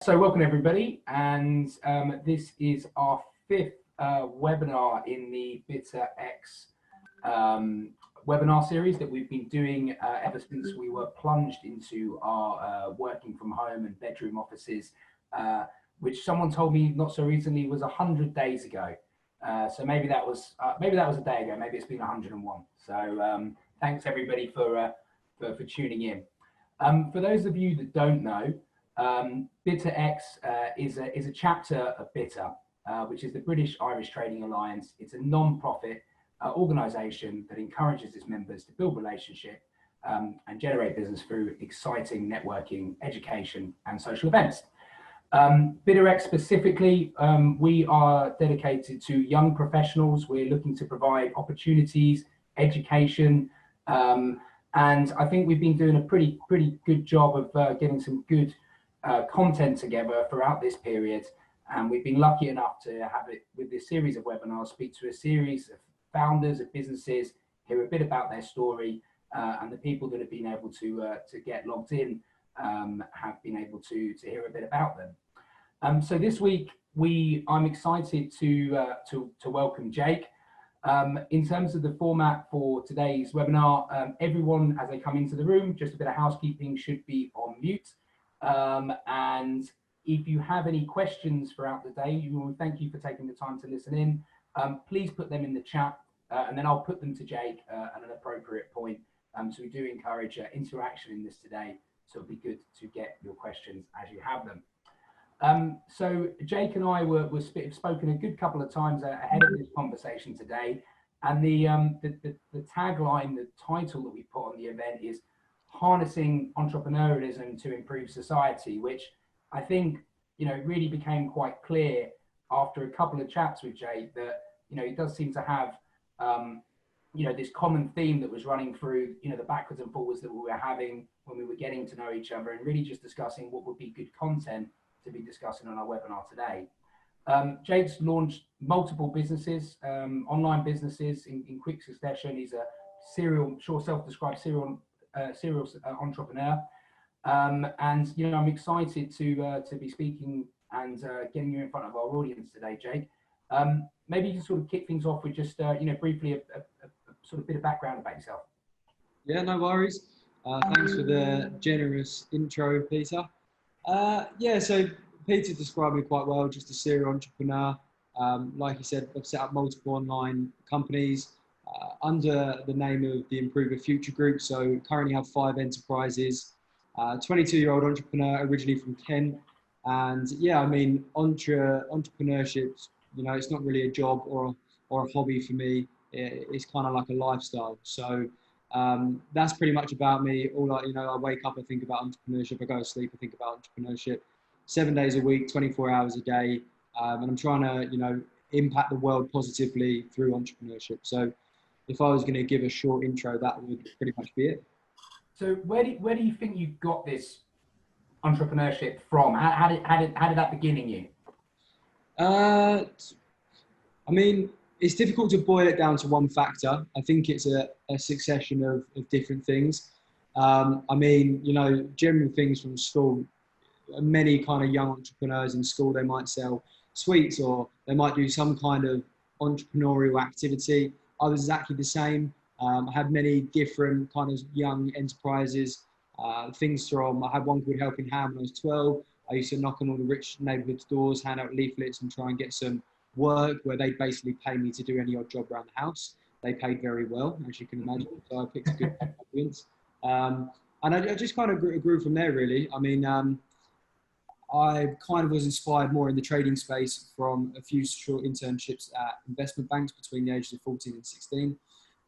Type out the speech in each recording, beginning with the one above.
So welcome everybody, and this is our fifth webinar in the BITAx webinar series that we've been doing ever since we were plunged into our working from home and bedroom offices, which someone told me not so recently was 100 days ago. So maybe that was a day ago. Maybe it's been 101. So thanks everybody for tuning in. For those of you that don't know, BITAx is a chapter of BITA, which is the British Irish Trading Alliance. It's a non-profit organisation that encourages its members to build relationship and generate business through exciting networking, education and social events. BITAx specifically, we are dedicated to young professionals. We're looking to provide opportunities, education, and I think we've been doing a pretty good job of getting some good content together throughout this period, and we've been lucky enough to have it with this series of webinars, speak to a series of founders of businesses, hear a bit about their story, and the people that have been able to get logged in have been able to hear a bit about them. So this week I'm excited to welcome Jake. In terms of the format for today's webinar, everyone as they come into the room, just a bit of housekeeping, should be on mute. And if you have any questions throughout the day, thank you for taking the time to listen in. Please put them in the chat, and then I'll put them to Jake at an appropriate point. So we do encourage interaction in this today, so it'll be good to get your questions as you have them. So Jake and I were spoken a good couple of times ahead of this conversation today, and the tagline, the title that we put on the event is Harnessing Entrepreneurialism to Improve Society, which I think, really became quite clear after a couple of chats with Jake that, he does seem to have, this common theme that was running through, the backwards and forwards that we were having when we were getting to know each other and really just discussing what would be good content to be discussing on our webinar today. Jake's launched multiple businesses, online businesses in quick succession. He's a self-described serial entrepreneur, and I'm excited to be speaking and getting you in front of our audience today, Jake. Maybe you can sort of kick things off with just briefly a sort of bit of background about yourself. Yeah, no worries. Thanks for the generous intro, Peter. Yeah, so Peter described me quite well, just a serial entrepreneur. Like you said, I've set up multiple online companies under the name of the Improver Future Group. So currently have 5 enterprises, 22-year-old entrepreneur, originally from Kent. And yeah, I mean, entrepreneurship, it's not really a job or a hobby for me. It's kind of like a lifestyle. So that's pretty much about me. I wake up, I think about entrepreneurship. I go to sleep, I think about entrepreneurship. 7 days a week, 24 hours a day. And I'm trying to, impact the world positively through entrepreneurship. So if I was going to give a short intro, that would pretty much be it. So where do you think you got this entrepreneurship from? How did that begin in you? I mean, it's difficult to boil it down to one factor. I think it's a succession of different things. I mean, general things from school. Many kind of young entrepreneurs in school, they might sell sweets or they might do some kind of entrepreneurial activity. I was exactly the same. I had many different kind of young enterprises, things from, I had one called Helping Hand when I was 12. I used to knock on all the rich neighborhood doors, hand out leaflets and try and get some work where they basically pay me to do any odd job around the house. They paid very well, as you can imagine. So I picked a good audience. And I just kind of grew from there, really. I mean, I kind of was inspired more in the trading space from a few short internships at investment banks between the ages of 14 and 16.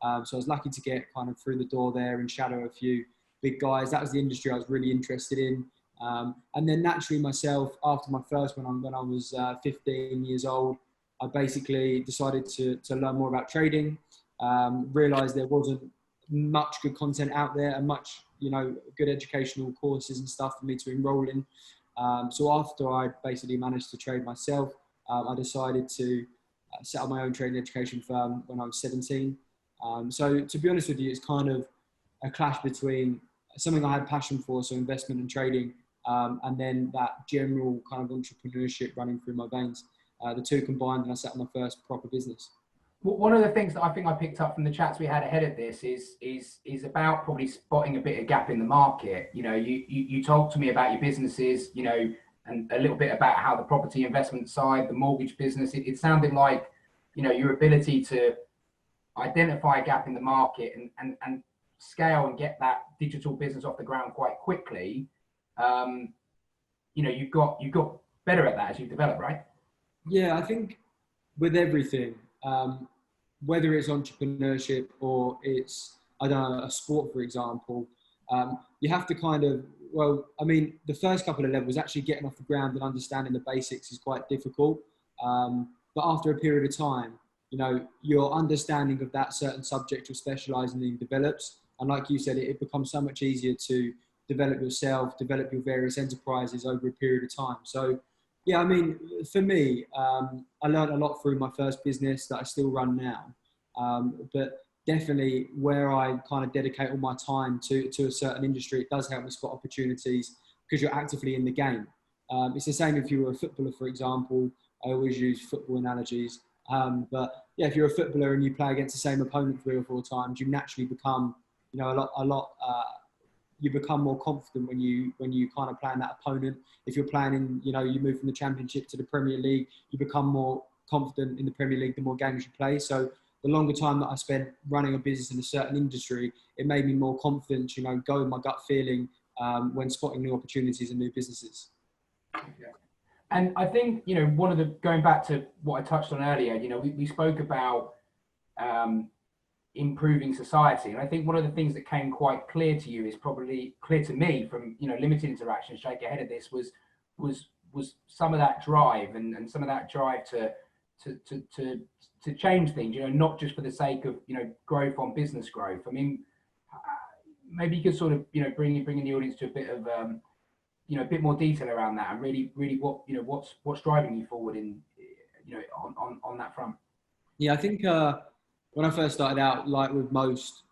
So I was lucky to get kind of through the door there and shadow a few big guys. That was the industry I was really interested in. And then naturally myself, after my first one, when I was 15 years old, I basically decided to learn more about trading, realized there wasn't much good content out there and much, good educational courses and stuff for me to enroll in. So after I basically managed to trade myself, I decided to set up my own trading education firm when I was 17. So to be honest with you, it's kind of a clash between something I had passion for, so investment and trading, and then that general kind of entrepreneurship running through my veins. The two combined, and I set up my first proper business. One of the things that I think I picked up from the chats we had ahead of this is about probably spotting a bit of gap in the market. You know, you talked to me about your businesses, you know, and a little bit about how the property investment side, the mortgage business, it sounded like, you know, your ability to identify a gap in the market and scale and get that digital business off the ground quite quickly. You know, you've got better at that as you've developed, right? Yeah, I think with everything, whether it's entrepreneurship or it's, I don't know, a sport, for example, you have to kind of, well, I mean, the first couple of levels, actually getting off the ground and understanding the basics is quite difficult. But after a period of time, you know, your understanding of that certain subject you're specialising in develops. And like you said, it becomes so much easier to develop yourself, develop your various enterprises over a period of time. So, yeah, I mean, for me, I learned a lot through my first business that I still run now. But definitely where I kind of dedicate all my time to a certain industry, it does help me spot opportunities because you're actively in the game. It's the same if you were a footballer, for example. I always use football analogies. But yeah, if you're a footballer and you play against the same opponent 3 or 4 times, you naturally become, you know, you become more confident when you kind of play in that opponent. If you're playing in, you know, you move from the Championship to the Premier League, you become more confident in the Premier League the more games you play. So the longer time that I spent running a business in a certain industry, it made me more confident, you know, go with my gut feeling when spotting new opportunities and new businesses. Yeah. And I think, you know, going back to what I touched on earlier, you know, we spoke about improving society. And I think one of the things that came quite clear to you is probably clear to me from, you know, limited interactions, Jake, ahead of this was some of that drive and some of that drive to change things, you know, not just for the sake of, you know, growth on business growth. I mean, maybe you could sort of, you know, bring in the audience to a bit of, you know, a bit more detail around that and really what, you know, what's driving you forward in, you know, on that front. Yeah, I think when I first started out, like with most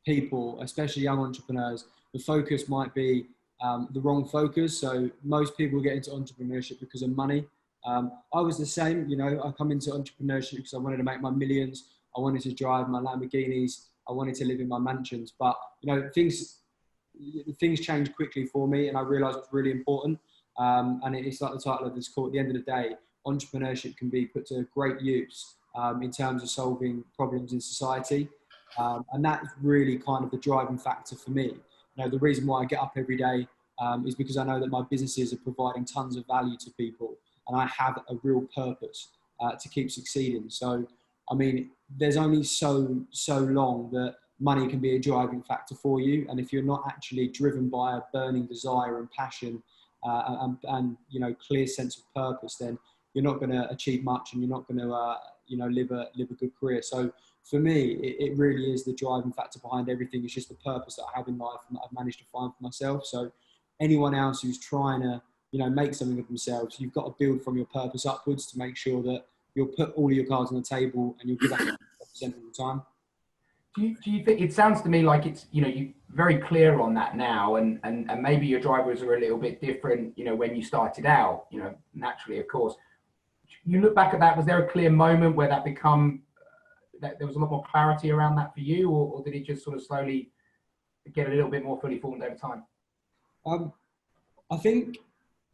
people, especially young entrepreneurs, the focus might be the wrong focus. So most people get into entrepreneurship because of money. I was the same, you know, I come into entrepreneurship because I wanted to make my millions. I wanted to drive my Lamborghinis. I wanted to live in my mansions. But, you know, things changed quickly for me and I realized what's really important. And it's like the title of this call, at the end of the day, entrepreneurship can be put to great use in terms of solving problems in society. And that's really kind of the driving factor for me. You know, the reason why I get up every day is because I know that my businesses are providing tons of value to people and I have a real purpose to keep succeeding. So, I mean, there's only so long that money can be a driving factor for you. And if you're not actually driven by a burning desire and passion and you know, clear sense of purpose, then you're not going to achieve much and you're not going to, you know, live a good career. So for me, it really is the driving factor behind everything. It's just the purpose that I have in life and that I've managed to find for myself. So anyone else who's trying to, you know, make something of themselves, you've got to build from your purpose upwards to make sure that you'll put all of your cards on the table and you'll give 100% of the time. Do you think, it sounds to me like it's, you know, you're very clear on that now and maybe your drivers are a little bit different, you know, when you started out, you know, naturally, of course. You look back at that, was there a clear moment where that that there was a lot more clarity around that for you, or did it just sort of slowly get a little bit more fully formed over time? I think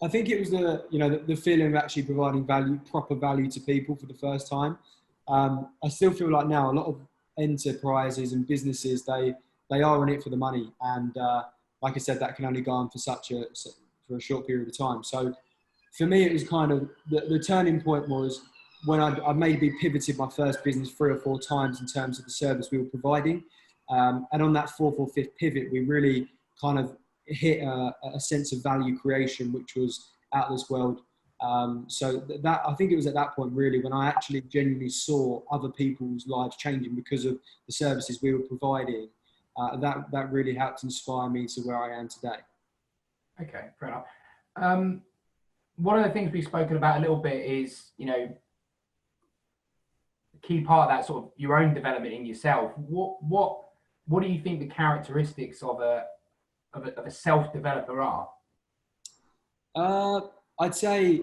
it was the feeling of actually providing proper value to people for the first time. I still feel like now a lot of enterprises and businesses, they are in it for the money. And like I said, that can only go on for for a short period of time. So for me, it was kind of, the turning point was when I maybe pivoted my first business 3 or 4 times in terms of the service we were providing. And on that 4th or 5th pivot, we really kind of hit a sense of value creation, which was out of this world. So that, I think it was at that point really when I actually genuinely saw other people's lives changing because of the services we were providing. That really helped inspire me to where I am today. Okay, fair enough. One of the things we've spoken about a little bit is, you know, the key part of that sort of your own development in yourself. What do you think the characteristics of a self-developer are? Uh, I'd say,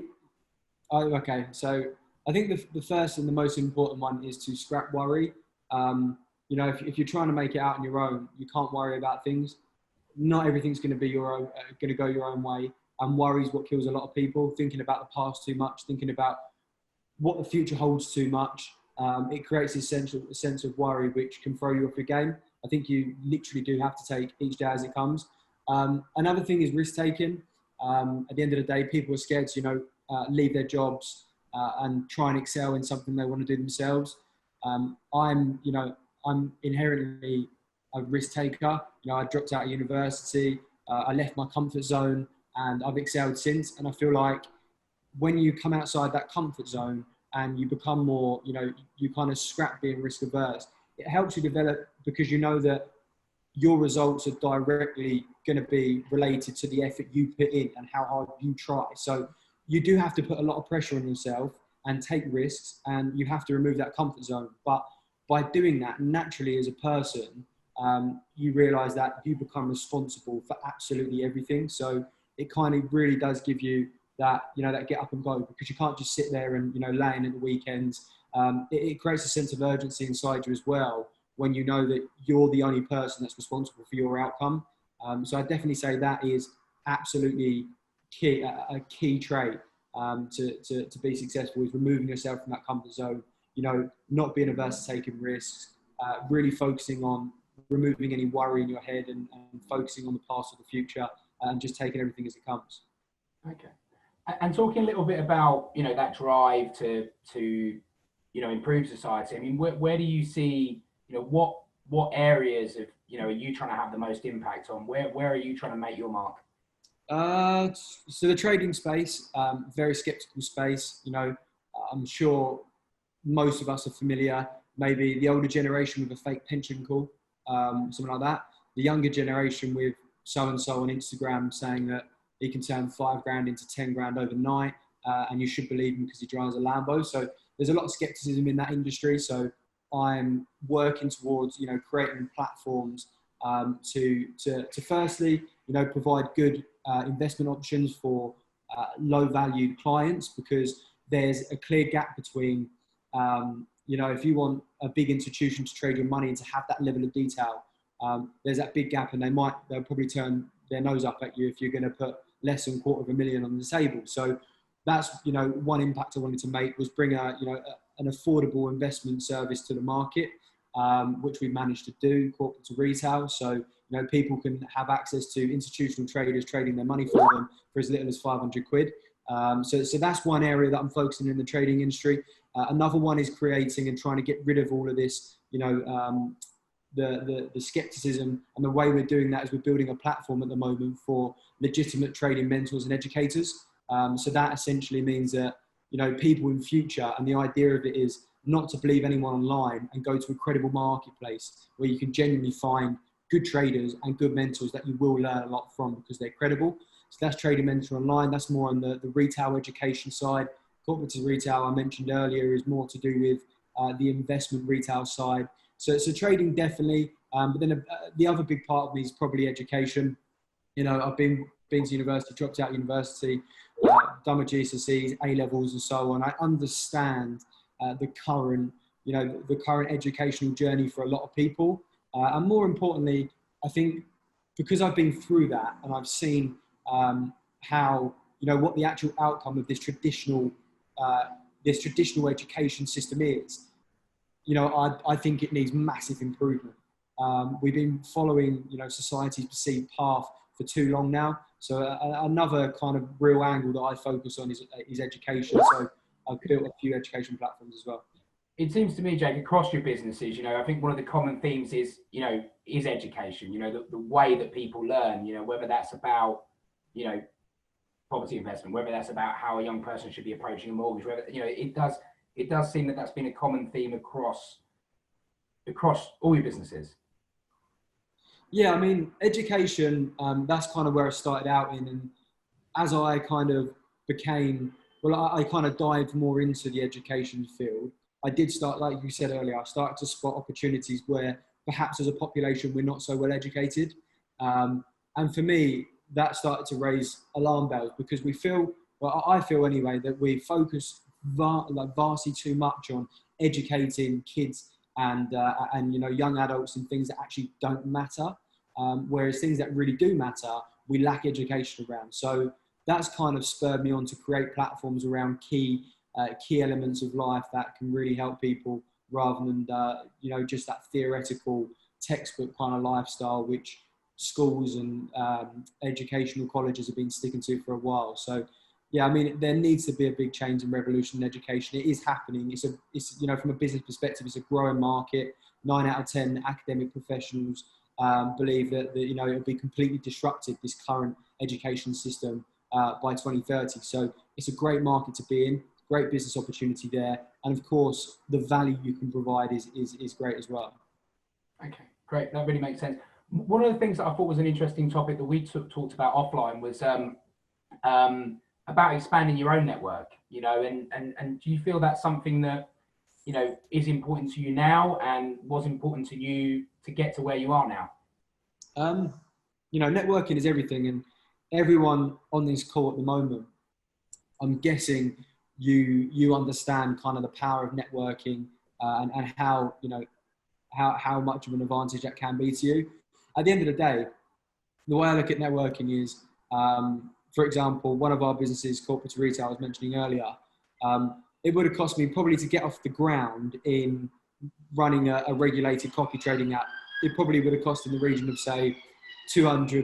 oh, okay. So I think the first and the most important one is to scrap worry. You know, if you're trying to make it out on your own, you can't worry about things. Not everything's going to be your own, going to go your own way. And worry is what kills a lot of people. Thinking about the past too much, thinking about what the future holds too much. It creates this sense of worry, which can throw you off your game. I think you literally do have to take each day as it comes. Another thing is risk taking. At the end of the day, people are scared to, leave their jobs and try and excel in something they want to do themselves. I'm inherently a risk taker. You know, I dropped out of university, I left my comfort zone, and I've excelled since. And I feel like when you come outside that comfort zone and you become more, you kind of scrap being risk averse, it helps you develop because you know that your results are directly going to be related to the effort you put in and how hard you try. So you do have to put a lot of pressure on yourself and take risks, and you have to remove that comfort zone. But by doing that, naturally as a person, you realize that you become responsible for absolutely everything. So it kind of really does give you that, that get up and go, because you can't just sit there and, laying at the weekends. It creates a sense of urgency inside you as well, when you know that you're the only person that's responsible for your outcome. So I definitely say that is absolutely key, a key trait to be successful, is removing yourself from that comfort zone, not being averse to taking risks, really focusing on removing any worry in your head and focusing on the past or the future, and just taking everything as it comes. Okay. And talking a little bit about, that drive to improve society. I mean, where do you see, what areas of, are you trying to have the most impact on? Where are you trying to make your mark? So the trading space, very skeptical space. I'm sure most of us are familiar. Maybe the older generation with a fake pension call, something like that. The younger generation with so-and-so on Instagram saying that he can turn 5 grand into 10 grand overnight, and you should believe him because he drives a Lambo. So there's a lot of skepticism in that industry. So I'm working towards, creating platforms to firstly, provide good investment options for low value clients, because there's a clear gap between, if you want a big institution to trade your money and to have that level of detail, there's that big gap, and they'll probably turn their nose up at you if you're going to put less than $250,000 on the table. So that's, one impact I wanted to make, was bring an affordable investment service to the market, which we managed to do, corporate to retail. So, people can have access to institutional traders trading their money for them for as little as 500 quid. So that's one area that I'm focusing in the trading industry. Another one is creating and trying to get rid of all of this, the skepticism, and the way we're doing that is we're building a platform at the moment for legitimate trading mentors and educators. So that essentially means that, people in future, and the idea of it is not to believe anyone online and go to a credible marketplace where you can genuinely find good traders and good mentors that you will learn a lot from because they're credible. So that's Trading Mentor Online. That's more on the retail education side. Corporate to retail, I mentioned earlier, is more to do with the investment retail side. So trading definitely, but then the other big part of me is probably education. I've been to university, dropped out of university, done my GCSEs, A-levels and so on. I understand the current educational journey for a lot of people. And more importantly, I think because I've been through that and I've seen how, what the actual outcome of this traditional education system is, I think it needs massive improvement. We've been following, society's perceived path for too long now. So another kind of real angle that I focus on is education. So I've built a few education platforms as well. It seems to me, Jake, across your businesses, I think one of the common themes is education, the way that people learn, whether that's about, property investment, whether that's about how a young person should be approaching a mortgage, whether, it does seem that that's been a common theme across all your businesses. Yeah, I mean, education, that's kind of where I started out in. And as I kind of became, I kind of dived more into the education field. I did start, like you said earlier, I started to spot opportunities where perhaps as a population, we're not so well educated. And for me, that started to raise alarm bells, because we feel, well, I feel anyway, that we focus vastly too much on educating kids and young adults in things that actually don't matter, whereas things that really do matter, we lack education around. So that's kind of spurred me on to create platforms around key elements of life that can really help people, rather than just that theoretical textbook kind of lifestyle which schools and educational colleges have been sticking to for a while. So yeah, I mean, there needs to be a big change and revolution in education. It is happening. It's from a business perspective, it's a growing market. 9 out of 10 academic professionals believe that it'll be completely disrupted, this current education system, by 2030. So it's a great market to be in, great business opportunity there, and of course the value you can provide is great as well. Okay, great. That really makes sense. One of the things that I thought was an interesting topic that we talked about offline was about expanding your own network. And do you feel that's something that is important to you now, and was important to you to get to where you are now? Networking is everything, and everyone on this call at the moment, I'm guessing you understand kind of the power of networking, and how much of an advantage that can be to you. At the end of the day, the way I look at networking is, for example, one of our businesses, corporate to retail, I was mentioning earlier, it would have cost me probably to get off the ground in running a regulated copy trading app. It probably would have cost in the region of, say, 200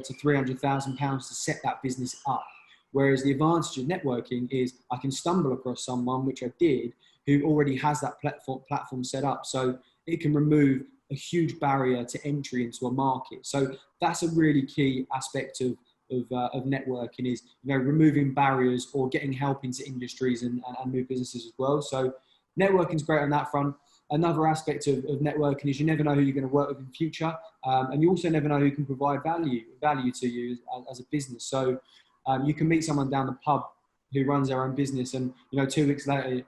to 300,000 pounds to set that business up. Whereas the advantage of networking is I can stumble across someone, which I did, who already has that platform set up. So it can remove a huge barrier to entry into a market. So that's a really key aspect of networking, is removing barriers or getting help into industries and new businesses as well. So networking is great on that front. Another aspect of networking is you never know who you're going to work with in the future, and you also never know who can provide value to you as a business. So you can meet someone down the pub who runs their own business, and 2 weeks later,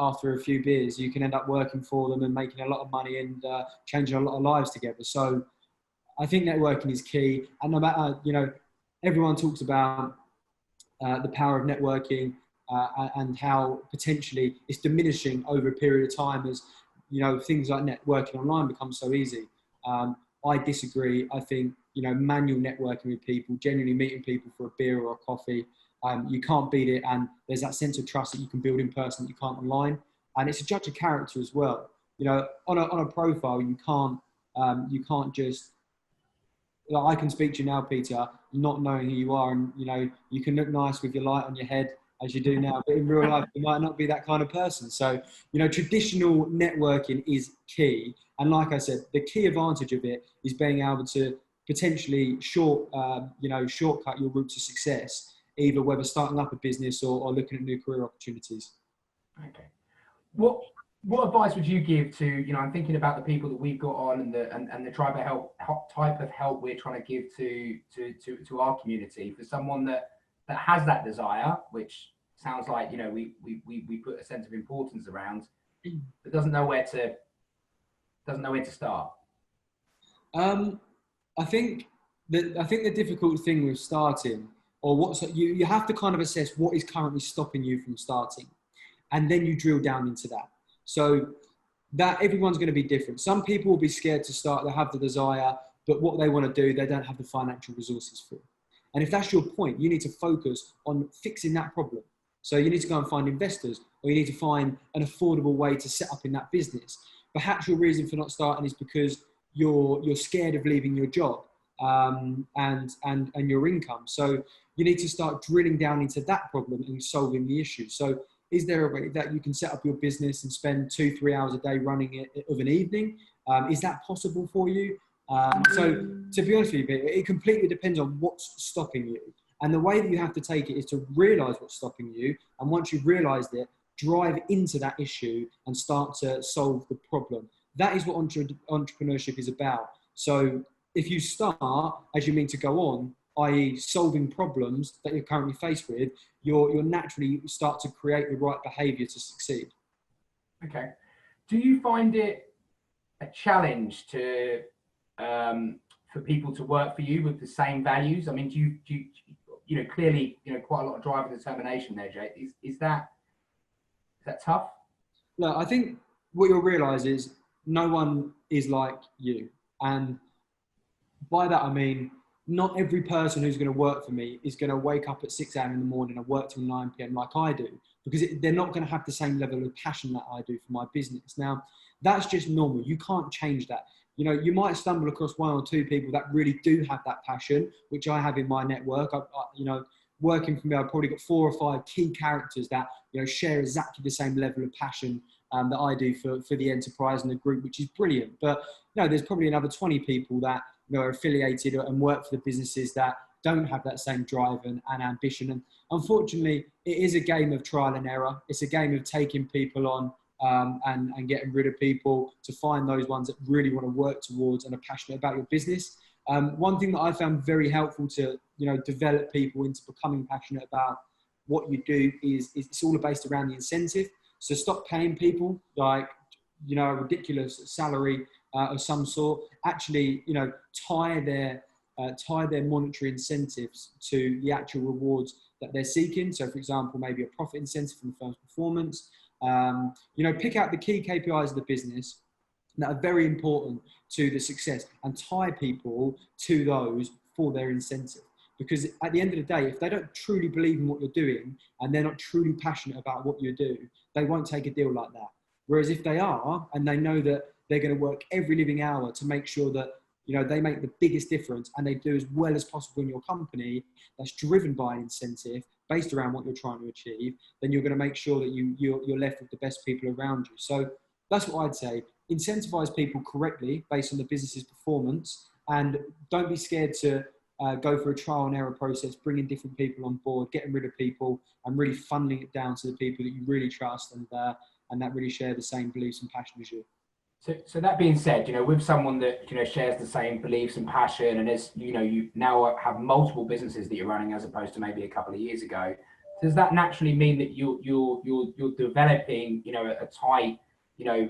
after a few beers, you can end up working for them and making a lot of money and changing a lot of lives together. So I think networking is key. And no matter, everyone talks about the power of networking and how potentially it's diminishing over a period of time as things like networking online become so easy. I disagree. I think manual networking with people, genuinely meeting people for a beer or a coffee, you can't beat it. And there's that sense of trust that you can build in person that you can't online. And it's a judge of character as well. On a profile, you can't just, I can speak to you now, Peter, not knowing who you are, and you can look nice with your light on your head as you do now, but in real life you might not be that kind of person. So traditional networking is key, and like I said, the key advantage of it is being able to potentially shortcut your route to success, either whether starting up a business or looking at new career opportunities. Okay, what advice would you give to, I'm thinking about the people that we've got on and the type of help we're trying to give to our community, for someone that has that desire, which sounds like, we put a sense of importance around, but doesn't know where to start? I think the difficult thing with starting, or you have to kind of assess what is currently stopping you from starting, and then you drill down into that. So that everyone's going to be different. Some people will be scared to start, they have the desire, but what they want to do, they don't have the financial resources for. And if that's your point, you need to focus on fixing that problem. So you need to go and find investors, or you need to find an affordable way to set up in that business. Perhaps your reason for not starting is because you're scared of leaving your job and your income. So you need to start drilling down into that problem and solving the issue. So is there a way that you can set up your business and spend 2-3 hours a day running it of an evening? Is that possible for you? So to be honest with you, it completely depends on what's stopping you. And the way that you have to take it is to realize what's stopping you. And once you've realized it, drive into that issue and start to solve the problem. That is what entrepreneurship is about. So if you start as you mean to go on, i.e. solving problems that you're currently faced with, you'll naturally start to create the right behavior to succeed. Okay. Do you find it a challenge to for people to work for you with the same values? I mean, do you know, clearly, you know, quite a lot of drive and determination there, Jay. Is that tough? Look, I think what you'll realise is no one is like you. And by that, I mean, not every person who's going to work for me is going to wake up at 6 a.m. in the morning and work till 9 p.m. like I do, because they're not going to have the same level of passion that I do for my business. Now, that's just normal. You can't change that. You know, you might stumble across one or two people that really do have that passion, which I have in my network. You know, working for me, I've probably got 4 or 5 key characters that, you know, share exactly the same level of passion that I do for the enterprise and the group, which is brilliant. But, you know, there's probably another 20 people that, you know, are affiliated and work for the businesses that don't have that same drive and ambition. And unfortunately, it is a game of trial and error. It's a game of taking people on and getting rid of people to find those ones that really want to work towards and are passionate about your business. One thing that I found very helpful to, you know, develop people into becoming passionate about what you do is it's all based around the incentive. So stop paying people like, you know, a ridiculous salary of some sort. Actually, you know, tie their monetary incentives to the actual rewards that they're seeking. So, for example, maybe a profit incentive from the firm's performance. You know, pick out the key KPIs of the business that are very important to the success and tie people to those for their incentive. Because at the end of the day, if they don't truly believe in what you're doing and they're not truly passionate about what you do, they won't take a deal like that. Whereas if they are, and they know that they're going to work every living hour to make sure that, you know, they make the biggest difference and they do as well as possible in your company, that's driven by an incentive based around what you're trying to achieve, then you're going to make sure that you're left with the best people around you. So that's what I'd say. Incentivize people correctly based on the business's performance, and don't be scared to go for a trial and error process, bringing different people on board, getting rid of people, and really funneling it down to the people that you really trust and that really share the same beliefs and passion as you. So that being said, you know, with someone that, you know, shares the same beliefs and passion, and as you know, you now have multiple businesses that you're running as opposed to maybe a couple of years ago, does that naturally mean that you're developing, you know, a tight, you know,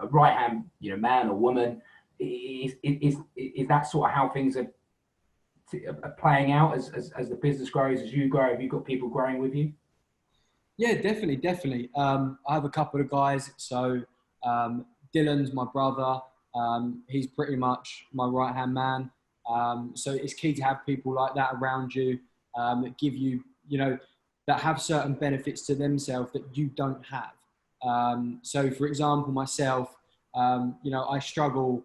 a right hand, you know, man or woman? Is that sort of how things are playing out as the business grows, as you grow? Have you got people growing with you? Yeah, definitely. I have a couple of guys. So Dylan's my brother. He's pretty much my right-hand man. So it's key to have people like that around you that give you, you know, that have certain benefits to themselves that you don't have. So for example, myself, you know, I struggle.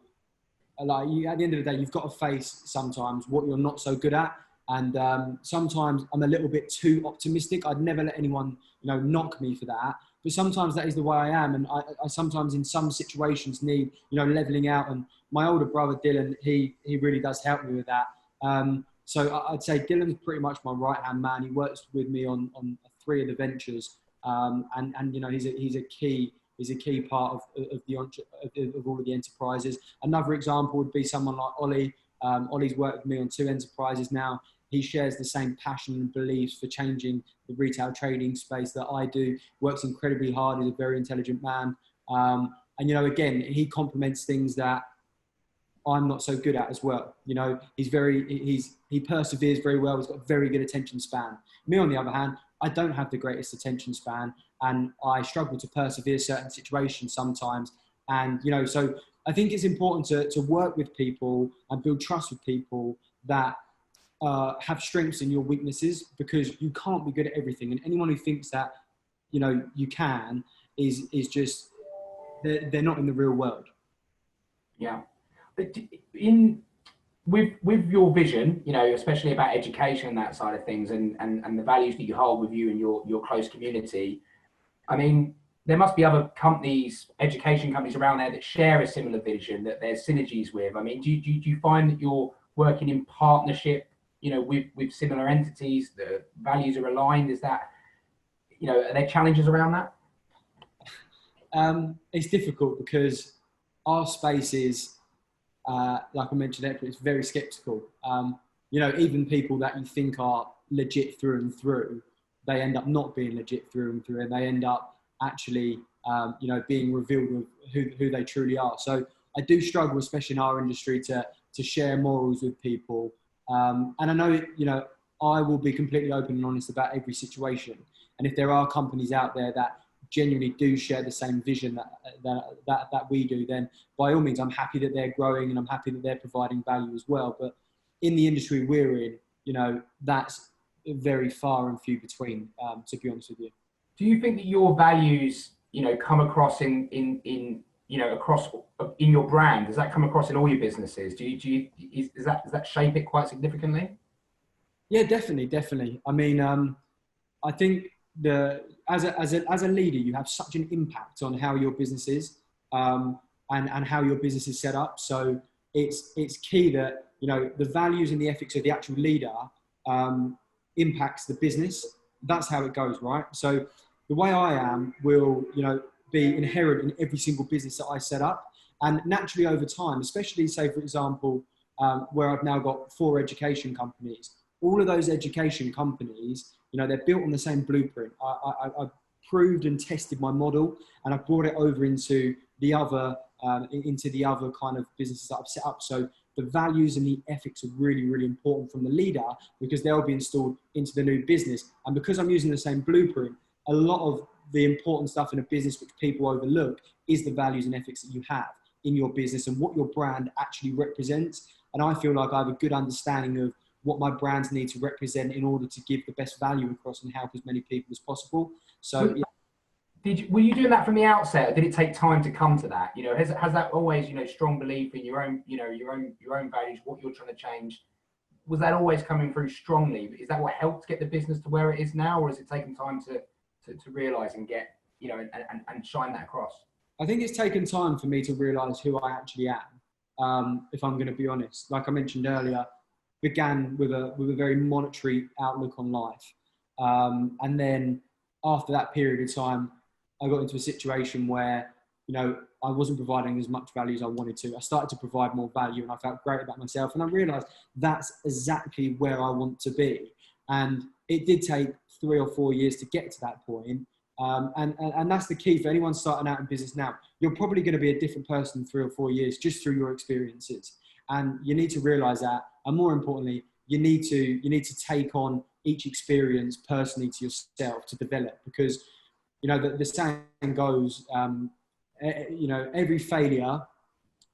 Like at the end of the day, you've got to face sometimes what you're not so good at. And sometimes I'm a little bit too optimistic. I'd never let anyone, you know, knock me for that. But sometimes that is the way I am. And I sometimes in some situations need, you know, leveling out. And my older brother, Dylan, he really does help me with that. So I'd say Dylan's pretty much my right-hand man. He works with me on 3 of the ventures. And you know, he's a key part of all of the enterprises. Another example would be someone like Ollie. Ollie's worked with me on 2 enterprises now. He shares the same passion and beliefs for changing the retail trading space that I do. Works incredibly hard. He's a very intelligent man. And, you know, again, he complements things that I'm not so good at as well. You know, he perseveres very well. He's got a very good attention span. Me, on the other hand, I don't have the greatest attention span, and I struggle to persevere certain situations sometimes. And, you know, so I think it's important to work with people and build trust with people that have strengths in your weaknesses, because you can't be good at everything. And anyone who thinks that, you know, you can is just, they're not in the real world. Yeah. With your vision, you know, especially about education and that side of things, and the values that you hold with you and your close community, I mean, there must be other companies, education companies around there that share a similar vision that there's synergies with. I mean, do you find that you're working in partnership, you know, with similar entities, the values are aligned? Is that, you know, are there challenges around that? It's difficult because our space is, like I mentioned, it's very skeptical. You know, even people that you think are legit through and through, they end up not being legit through and through, and they end up actually, you know, being revealed with who they truly are. So I do struggle, especially in our industry, to to share morals with people. And I know, you know, I will be completely open and honest about every situation. And if there are companies out there that genuinely do share the same vision that we do, then by all means, I'm happy that they're growing and I'm happy that they're providing value as well. But in the industry we're in, you know, that's very far and few between, to be honest with you. Do you think that your values, you know, come across in you know, across in your brand? Does that come across in all your businesses? Does that shape it quite significantly? Yeah, definitely. I mean, I think as a leader, you have such an impact on how your business is, and how your business is set up. So it's key that, you know, the values and the ethics of the actual leader impacts the business. That's how it goes, right? So the way I am will, you know, be inherent in every single business that I set up. And naturally over time, especially say, for example, where I've now got 4 education companies, all of those education companies, you know, they're built on the same blueprint. I proved and tested my model, and I brought it over into the other kind of businesses that I've set up. So the values and the ethics are really, really important from the leader, because they'll be installed into the new business. And because I'm using the same blueprint, a lot of the important stuff in a business which people overlook is the values and ethics that you have in your business and what your brand actually represents. And I feel like I have a good understanding of what my brands need to represent in order to give the best value across and help as many people as possible. So yeah. Were you doing that from the outset, or did it take time to come to that? You know, has that always, you know, strong belief in your own, you know, your own values, what you're trying to change? Was that always coming through strongly? Is that what helped get the business to where it is now, or has it taken time to realize and get, you know, and shine that across? I think it's taken time for me to realize who I actually am. If I'm going to be honest, like I mentioned earlier, began with a very monetary outlook on life. And then after that period of time, I got into a situation where, you know, I wasn't providing as much value as I wanted to. I started to provide more value and I felt great about myself. And I realized that's exactly where I want to be. And it did take 3 or 4 years to get to that point. And that's the key for anyone starting out in business now. You're probably going to be a different person in 3 or 4 years just through your experiences. And you need to realize that. And more importantly, you need to take on each experience personally to yourself to develop, because, you know, the saying goes, you know, every failure,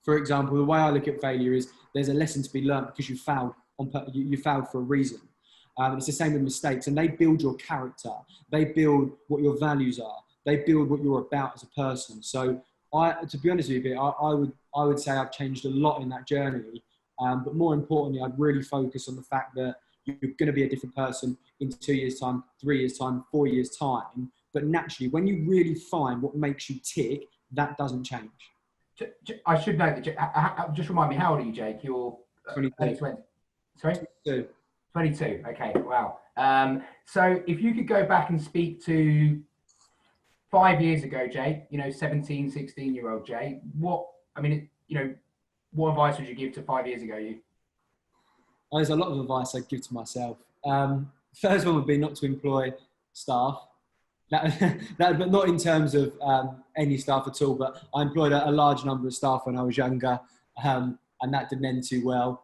for example, the way I look at failure is there's a lesson to be learned because you failed for a reason. It's the same with mistakes, and they build your character. They build what your values are. They build what you're about as a person. So to be honest with you, I would say I've changed a lot in that journey. But more importantly, I'd really focus on the fact that you're going to be a different person in 2 years' time, 3 years' time, 4 years' time. But naturally, when you really find what makes you tick, that doesn't change. I should know that. Just remind me, how old are you, Jake? You're 22. 20. Sorry? 22. 22. Okay, wow. So if you could go back and speak to 5 years ago, Jake, you know, 17, 16-year-old Jake, what advice would you give to 5 years ago you? There's a lot of advice I'd give to myself. First one would be not to employ staff. But not in terms of any staff at all, but I employed a large number of staff when I was younger, and that didn't end too well.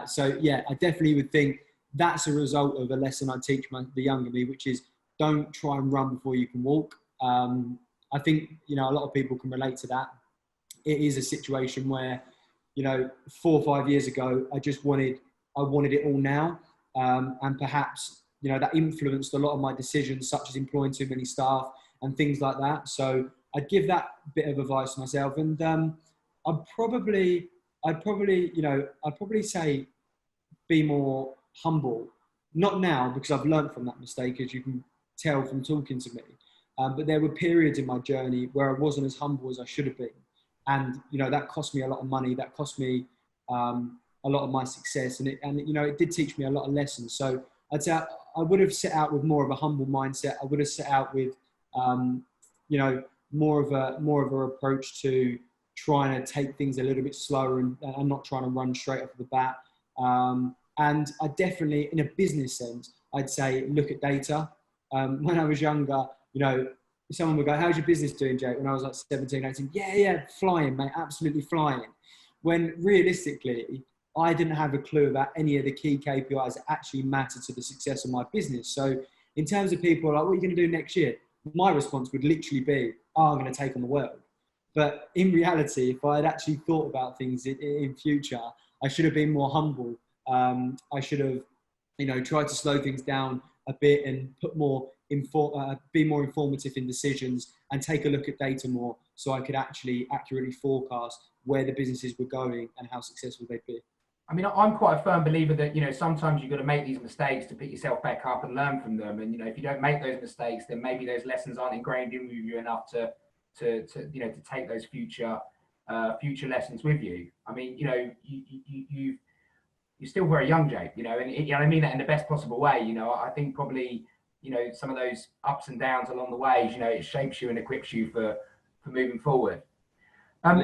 So yeah, I definitely would think that's a result of a lesson I teach the younger me, which is don't try and run before you can walk. I think, you know, a lot of people can relate to that. It is a situation where, you know, 4 or 5 years ago, I wanted it all now. And perhaps, you know, that influenced a lot of my decisions, such as employing too many staff and things like that. So I'd give that bit of advice to myself. And I'd probably say be more humble. Not now, because I've learned from that mistake, as you can tell from talking to me. But there were periods in my journey where I wasn't as humble as I should have been. And, you know, that cost me a lot of money. That cost me a lot of my success. And you know, it did teach me a lot of lessons. So I'd say I would have set out with more of a humble mindset. I would have set out with, you know, more of a approach to trying to take things a little bit slower and not trying to run straight off the bat. And I definitely, in a business sense, I'd say look at data. When I was younger, you know, someone would go, how's your business doing, Jake? When I was like 17, 18, yeah, flying, mate, absolutely flying. When realistically, I didn't have a clue about any of the key KPIs that actually matter to the success of my business. So in terms of people like, what are you going to do next year? My response would literally be, oh, I'm going to take on the world. But in reality, if I had actually thought about things in future, I should have been more humble. I should have, you know, tried to slow things down a bit and put more be more informative in decisions and take a look at data more, so I could actually accurately forecast where the businesses were going and how successful they'd be. I mean, I'm quite a firm believer that, you know, sometimes you've got to make these mistakes to pick yourself back up and learn from them. And, you know, if you don't make those mistakes, then maybe those lessons aren't ingrained in you enough to you know, to take those future lessons with you. I mean, you know, you're still very young, Jake, you know, and you know, I mean that in the best possible way. You know, I think probably, you know, some of those ups and downs along the way, you know, it shapes you and equips you for moving forward.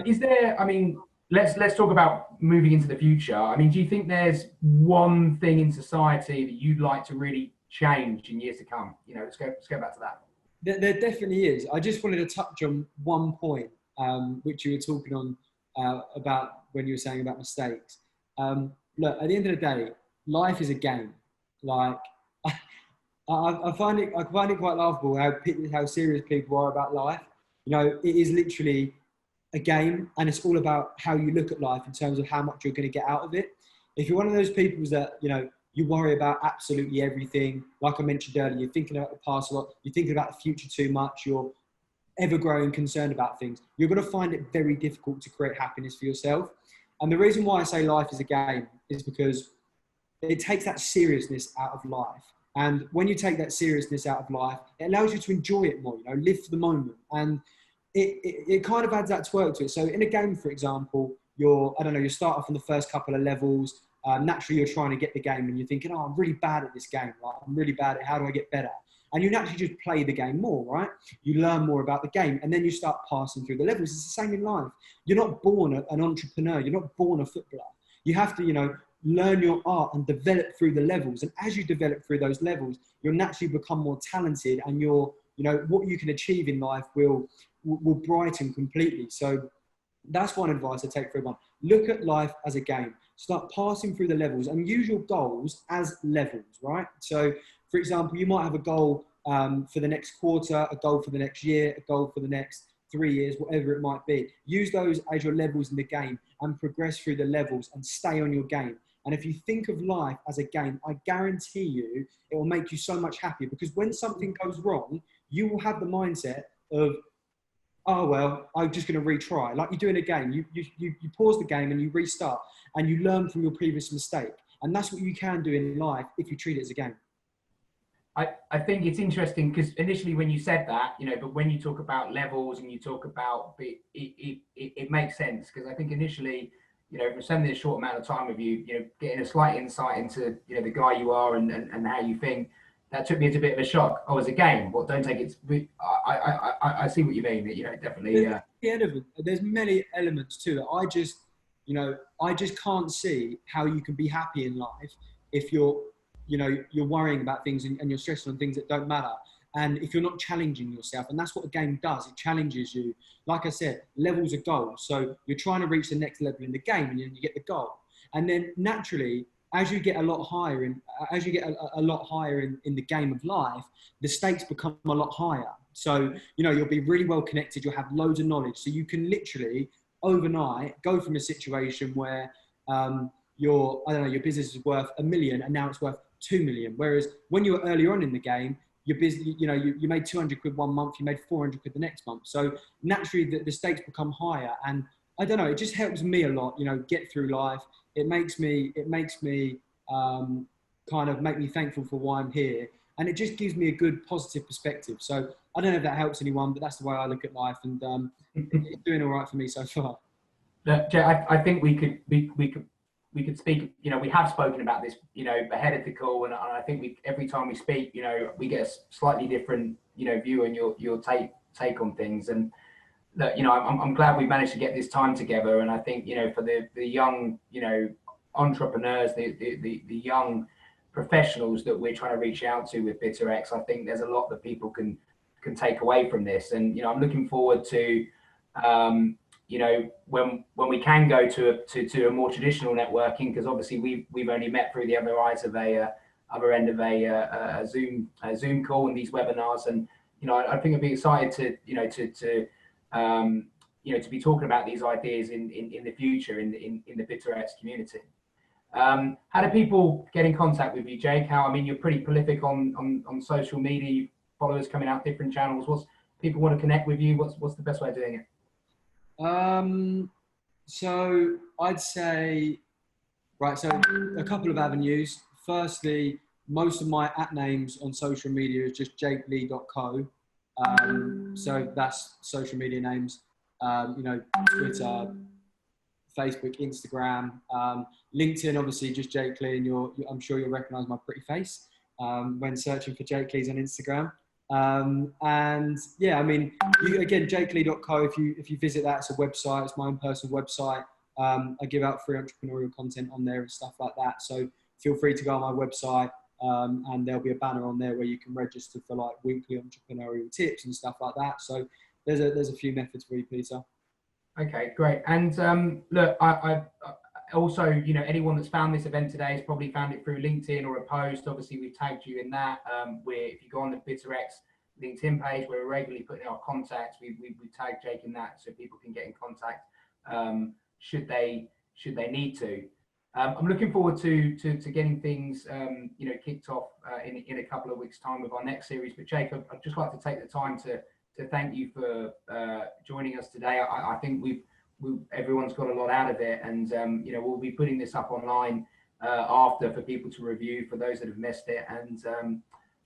Is there, I mean, let's talk about moving into the future. I mean, do you think there's one thing in society that you'd like to really change in years to come? You know, let's go back to that. There definitely is. I just wanted to touch on one point, which you were talking on about when you were saying about mistakes. Look, at the end of the day, life is a game. Like, I find it quite laughable how serious people are about life. You know, it is literally a game, and it's all about how you look at life in terms of how much you're going to get out of it. If you're one of those people that, you know, you worry about absolutely everything, like I mentioned earlier, you're thinking about the past a lot, you're thinking about the future too much, you're ever growing concerned about things, you're going to find it very difficult to create happiness for yourself. And the reason why I say life is a game is because it takes that seriousness out of life. And when you take that seriousness out of life, it allows you to enjoy it more, you know, live for the moment. And it kind of adds that twerk to it. So in a game, for example, you start off on the first couple of levels. Naturally, you're trying to get the game and you're thinking, oh, I'm really bad at this game. Like, I'm really bad at it. How do I get better? And you naturally just play the game more, right? You learn more about the game and then you start passing through the levels. It's the same in life. You're not born an entrepreneur. You're not born a footballer. You have to, you know, learn your art and develop through the levels. And as you develop through those levels, you'll naturally become more talented, and you know, what you can achieve in life will brighten completely. So that's one advice I take for everyone. Look at life as a game. Start passing through the levels and use your goals as levels, right? So, for example, you might have a goal for the next quarter, a goal for the next year, a goal for the next 3 years, whatever it might be. Use those as your levels in the game and progress through the levels and stay on your game. And if you think of life as a game, I guarantee you it will make you so much happier, because when something goes wrong, you will have the mindset of, oh, well, I'm just going to retry. Like you do in a game, you pause the game and you restart and you learn from your previous mistake. And that's what you can do in life if you treat it as a game. I think it's interesting because initially when you said that, you know, but when you talk about levels and you talk about it makes sense, because I think initially, you know, from spending a short amount of time with you, you know, getting a slight insight into, you know, the guy you are and how you think, that took me as a bit of a shock. Oh, it's a game. Well, don't take it. I see what you mean. You know, definitely. There's many elements to it. I just can't see how you can be happy in life if you're worrying about things and you're stressed on things that don't matter. And if you're not challenging yourself, and that's what a game does, it challenges you. Like I said, levels are goals. So you're trying to reach the next level in the game, and then you get the goal. And then naturally, as you get a lot higher in the game of life, the stakes become a lot higher. So, you know, you'll be really well connected. You'll have loads of knowledge. So you can literally overnight go from a situation where your business is worth $1 million and now it's worth 2 million. Whereas when you were earlier on in the game, your business, you made 200 quid one month, you made 400 quid the next month. So naturally the stakes become higher. And I don't know, it just helps me a lot, you know, get through life. It makes me kind of make me thankful for why I'm here. And it just gives me a good positive perspective. So I don't know if that helps anyone, but that's the way I look at life, and it's doing all right for me so far. Jay, I think we could speak, you know, we have spoken about this, you know, ahead of the call, and I think every time we speak, you know, we get a slightly different, you know, view and your take on things. And look, you know, I'm glad we managed to get this time together. And I think, you know, for the young, you know, entrepreneurs, the young professionals that we're trying to reach out to with BITAx, I think there's a lot that people can take away from this. And, you know, I'm looking forward to you know, when we can go to a more traditional networking, because obviously we've only met through the other eyes of other end of a Zoom call and these webinars, and you know, I think I'd be excited to you know, to be talking about these ideas in the future in the BITAx community. How do people get in contact with you, Jake? I mean, you're pretty prolific on social media, followers coming out different channels. What's people want to connect with you? What's the best way of doing it? So I'd say, right, so a couple of avenues. Firstly, most of my @names on social media is just jakelee.co. So that's social media names, you know, Twitter, Facebook, Instagram, LinkedIn, obviously just Jake Lee, and I'm sure you'll recognize my pretty face when searching for Jake Lee's on Instagram. And yeah, I mean, again, jakelee.co, if you visit that, it's a website, it's my own personal website. I give out free entrepreneurial content on there and stuff like that. So feel free to go on my website, and there'll be a banner on there where you can register for like weekly entrepreneurial tips and stuff like that. So there's a few methods for you, Peter. Okay, great. And look, I also, you know, anyone that's found this event today has probably found it through LinkedIn or a post. Obviously, we've tagged you in that. If you go on the BITAx LinkedIn page, we're regularly putting our contacts. We tagged Jake in that so people can get in contact should they need to. I'm looking forward to getting things you know, kicked off in a couple of weeks' time with our next series. But Jake, I'd just like to take the time to thank you for joining us today. I think everyone's got a lot out of it, and you know, we'll be putting this up online after for people to review, for those that have missed it. And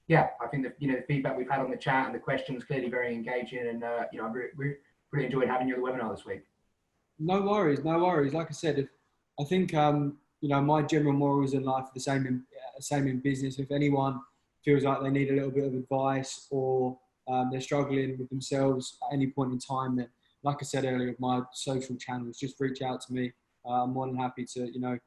yeah, I think that, you know, the feedback we've had on the chat and the questions clearly very engaging, and you know, I really enjoyed having you on the webinar this week. No worries, no worries. Like I said, I think you know, my general morals in life are the same in business. If anyone feels like they need a little bit of advice, or they're struggling with themselves at any point in time, then, like I said earlier, my social channels, just reach out to me. I'm more than happy to, you know,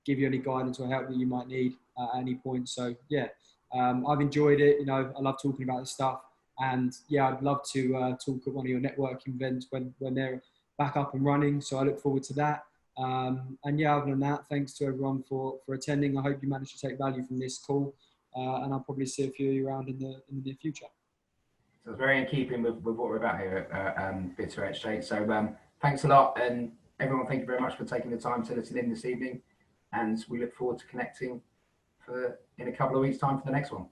give you any guidance or help that you might need at any point. So yeah, I've enjoyed it. You know, I love talking about this stuff, and yeah, I'd love to talk at one of your networking events when they're back up and running. So I look forward to that. And yeah, other than that, thanks to everyone for attending. I hope you managed to take value from this call, and I'll probably see a few of you around in the near future. So it's very in keeping with what we're about here at BITAx, Jake. So thanks a lot, and everyone, thank you very much for taking the time to listen in this evening, and we look forward to connecting in a couple of weeks' time for the next one.